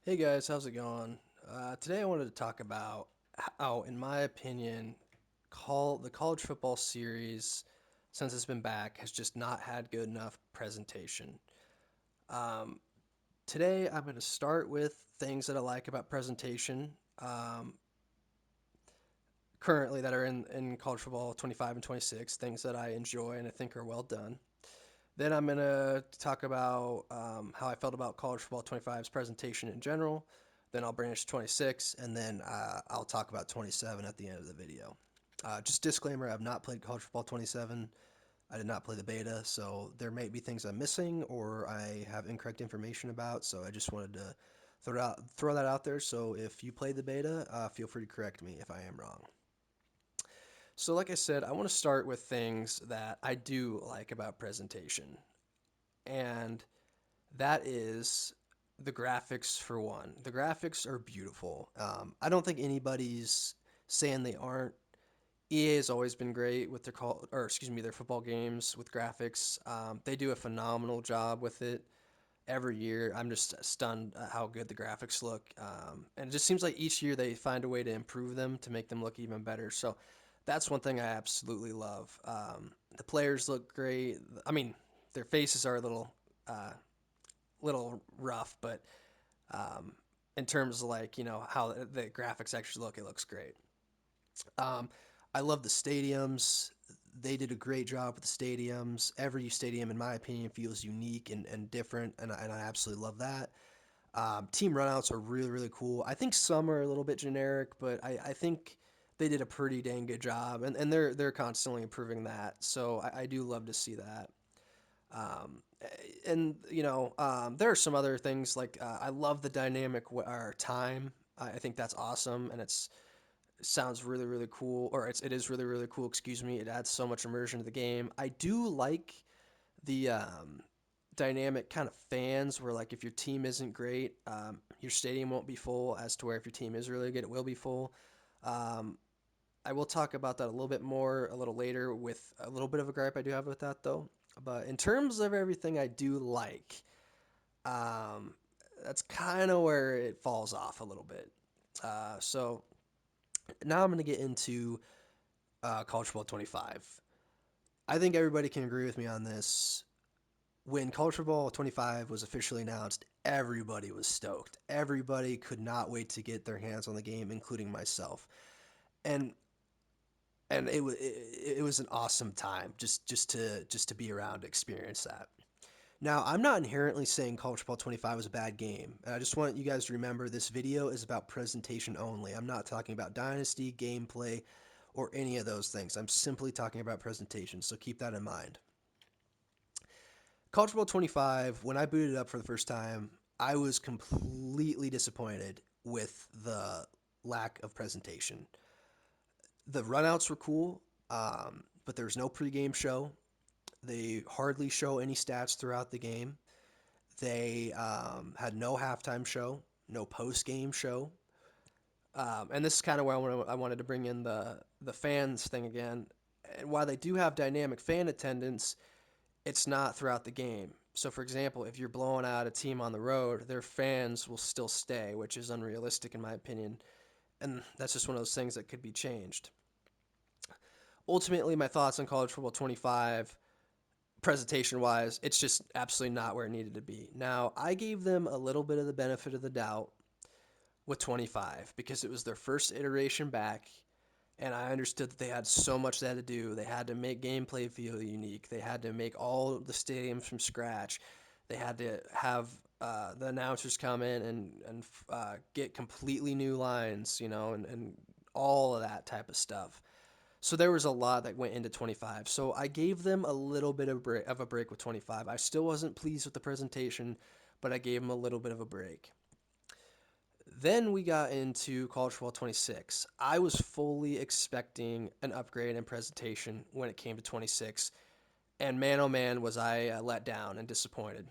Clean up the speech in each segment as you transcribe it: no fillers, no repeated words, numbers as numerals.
Hey guys, how's it going? Today I wanted to talk about how, in my opinion, the college football series, since it's been back, has just not had good enough presentation. Um, Today I'm going to start with things that I like about presentation currently that are in college football 25 and 26, things that I enjoy and I think are well done. Then I'm going to talk about how I felt about college football 25's presentation in general. Then I'll branch to 26, and then I'll talk about 27 at the end of the video. Just disclaimer, I've not played college football 27. I did not play the beta, so there may be things I'm missing or I have incorrect information about. So I just wanted to throw that out there. So if you played the beta, feel free to correct me if I am wrong. So, like I said, I want to start with things that I do like about presentation. And that is the graphics for one. The graphics are beautiful. I don't think anybody's saying they aren't. EA has always been great with their football games with graphics. They do a phenomenal job with it every year. I'm just stunned at how good the graphics look, and it just seems like each year they find a way to improve them to make them look even better. So that's one thing I absolutely love. The players look great. I mean, their faces are uh, little rough, but um, in terms of like how the graphics actually look, it looks great. Um, I love the stadiums. They did a great job with the stadiums. Every stadium, in my opinion, feels unique and different, and I absolutely love that. Team runouts are really, really cool. I think some are a little bit generic, but I think they did a pretty dang good job, and they're constantly improving that. So I do love to see that. Um, and there are some other things like I love the dynamic or time. I think that's awesome, and it sounds really really cool, or it is really really cool. Excuse me. It adds so much immersion to the game. I do like the dynamic kind of fans where like if your team isn't great, your stadium won't be full. As to where if your team is really good, it will be full. Um, I will talk about that a little bit more a little later with a little bit of a gripe I do have with that though. But in terms of everything I do like, um, that's kind of where it falls off a little bit. So now I'm going to get into College Football 25. I think everybody can agree with me on this. When College Football 25 was officially announced, everybody was stoked. Everybody could not wait to get their hands on the game, including myself. And it was an awesome time just to be around to experience that. Now, I'm not inherently saying College Football 25 was a bad game. I just want you guys to remember this video is about presentation only. I'm not talking about dynasty, gameplay, or any of those things. I'm simply talking about presentation, so keep that in mind. College Football 25, when I booted it up for the first time, I was completely disappointed with the lack of presentation. The runouts were cool, but there was no pregame show. They hardly show any stats throughout the game. They had no halftime show, no post game show, and this is kind of where I wanted to bring in the fans thing again. And while they do have dynamic fan attendance, it's not throughout the game. So, for example, if you're blowing out a team on the road, their fans will still stay, which is unrealistic in my opinion. And that's just one of those things that could be changed. Ultimately, my thoughts on College Football 25, presentation wise, it's just absolutely not where it needed to be. Now, I gave them a little bit of the benefit of the doubt with 25 because it was their first iteration back. And I understood that they had so much they had to do. They had to make gameplay feel unique. They had to make all the stadiums from scratch. They had to have the announcers come in and get completely new lines, and all of that type of stuff. So there was a lot that went into 25. So I gave them a little bit of a break with 25. I still wasn't pleased with the presentation, but I gave them a little bit of a break. Then we got into College Football 26. I was fully expecting an upgrade in presentation when it came to 26, and man oh man was I let down and disappointed.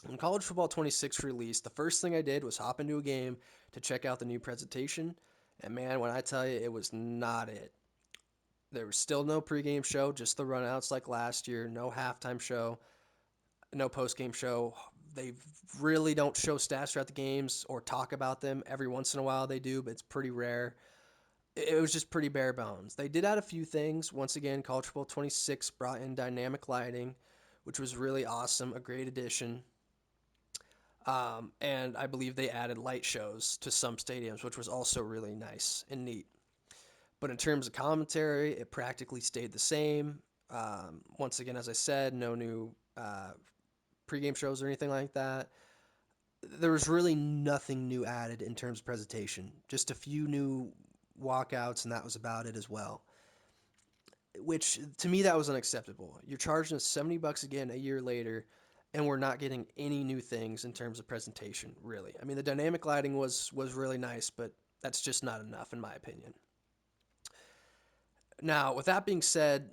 When College Football 26 released, the first thing I did was hop into a game to check out the new presentation, and man, when I tell you, it was not it. There was still no pregame show, just the runouts like last year, no halftime show, no postgame show, They really don't show stats throughout the games or talk about them. Every once in a while they do, but it's pretty rare. It was just pretty bare bones. They did add a few things. Once again, College Football 26 brought in dynamic lighting, which was really awesome, a great addition. And I believe they added light shows to some stadiums, which was also really nice and neat. But in terms of commentary, it practically stayed the same. Once again, as I said, no new pregame shows or anything like that. There was really nothing new added in terms of presentation. Just a few new walkouts, and that was about it as well. Which to me that was unacceptable. You're charging us $70 again a year later, and we're not getting any new things in terms of presentation. Really, I mean the dynamic lighting was really nice, but that's just not enough in my opinion. Now, with that being said,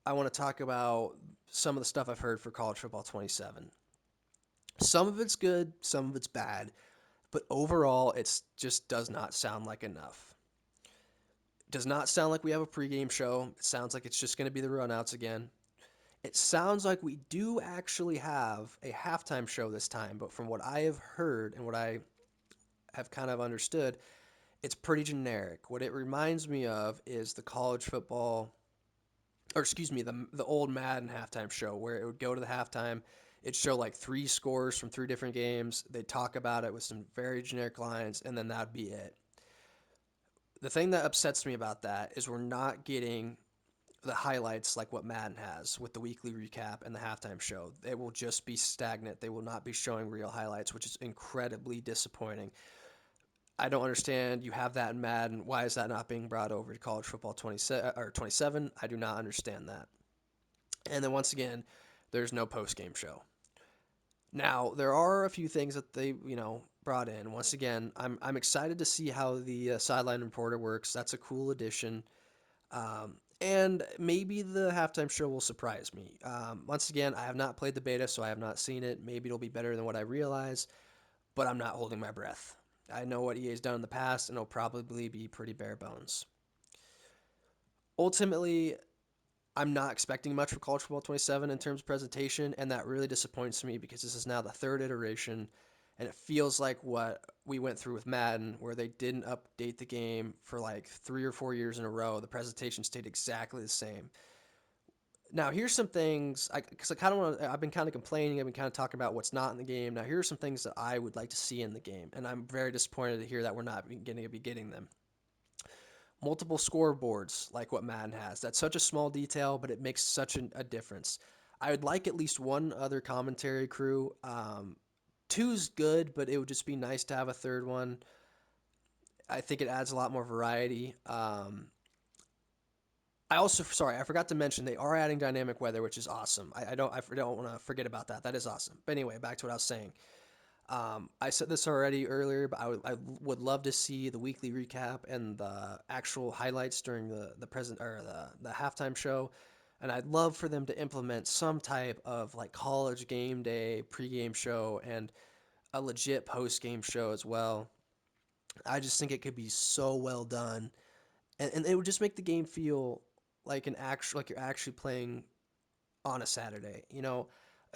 I want to talk about some of the stuff I've heard for College Football 27. Some of it's good, some of it's bad, but overall, it just does not sound like enough. It does not sound like we have a pregame show. It sounds like it's just going to be the runouts again. It sounds like we do actually have a halftime show this time, but from what I have heard and what I have kind of understood, it's pretty generic. What it reminds me of is the college football, or excuse me, the old Madden halftime show where it would go to the halftime. It'd show like three scores from three different games. They'd talk about it with some very generic lines, and then that'd be it. The thing that upsets me about that is we're not getting the highlights like what Madden has with the weekly recap and the halftime show. It will just be stagnant. They will not be showing real highlights, which is incredibly disappointing. I don't understand. You have that in Madden. Why is that not being brought over to college football 27 or 27? I do not understand that. And then once again, there's no post game show. Now there are a few things that they brought in. Once again, I'm excited to see how the sideline reporter works. That's a cool addition. And maybe the halftime show will surprise me. Once again, I have not played the beta, so I have not seen it. Maybe it'll be better than what I realize, but I'm not holding my breath. I know what EA's done in the past, and it'll probably be pretty bare bones. Ultimately, I'm not expecting much for College Football 27 in terms of presentation, and that really disappoints me because this is now the third iteration, and it feels like what we went through with Madden, where they didn't update the game for like 3 or 4 years in a row. The presentation stayed exactly the same. Now, here's some things because I kind of want. I've been kind of complaining. I've been kind of talking about what's not in the game. Now, here are some things that I would like to see in the game, and I'm very disappointed to hear that we're not going to be getting them. Multiple scoreboards, like what Madden has. That's such a small detail, but it makes such a difference. I would like at least one other commentary crew. Two's good, but it would just be nice to have a third one. I think it adds a lot more variety. I also, sorry, I forgot to mention they are adding dynamic weather, which is awesome. I don't want to forget about that. That is awesome. But anyway, back to what I was saying. I said this already earlier, but I would love to see the weekly recap and the actual highlights during the present or the halftime show, and I'd love for them to implement some type of like college game day pregame show and a legit post game show as well. I just think it could be so well done, and it would just make the game feel like you're actually playing on a Saturday.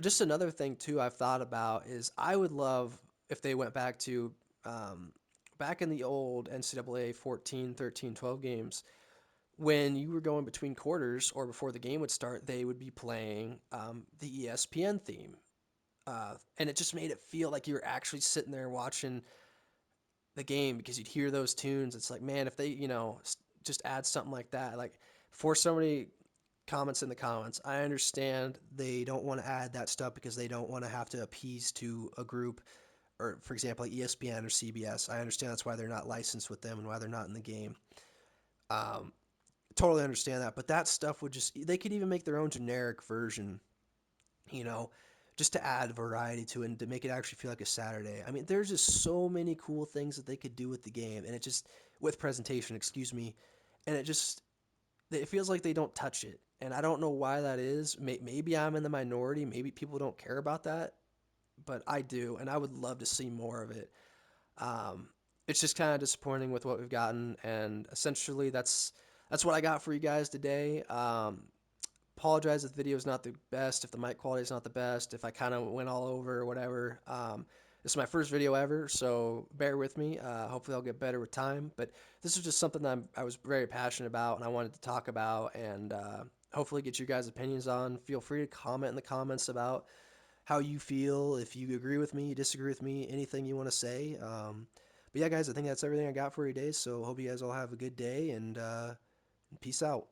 Just another thing too I've thought about is I would love if they went back to back in the old NCAA 14, 13, 12 games when you were going between quarters or before the game would start, they would be playing the ESPN theme. And it just made it feel like you were actually sitting there watching the game because you'd hear those tunes. It's like, man, if they, just add something like that, like for somebody comments in the comments. I understand they don't want to add that stuff because they don't want to have to appease to a group or, for example, like ESPN or CBS. I understand that's why they're not licensed with them and why they're not in the game. Um, totally understand that, but that stuff would they could even make their own generic version, you know, just to add variety to it and to make it actually feel like a Saturday. I mean, there's just so many cool things that they could do with the game, and it just with presentation, excuse me, and it feels like they don't touch it. And I don't know why that is. Maybe I'm in the minority. Maybe people don't care about that, but I do, and I would love to see more of it. Um, it's just kind of disappointing with what we've gotten, and essentially that's what I got for you guys today. apologize if the video is not the best, if the mic quality is not the best, if I kind of went all over or whatever. This is my first video ever, so bear with me. Hopefully, I'll get better with time. But this is just something that I was very passionate about and I wanted to talk about and hopefully get you guys' opinions on. Feel free to comment in the comments about how you feel, if you agree with me, disagree with me, anything you want to say. But yeah, guys, I think that's everything I got for you today. So hope you guys all have a good day and peace out.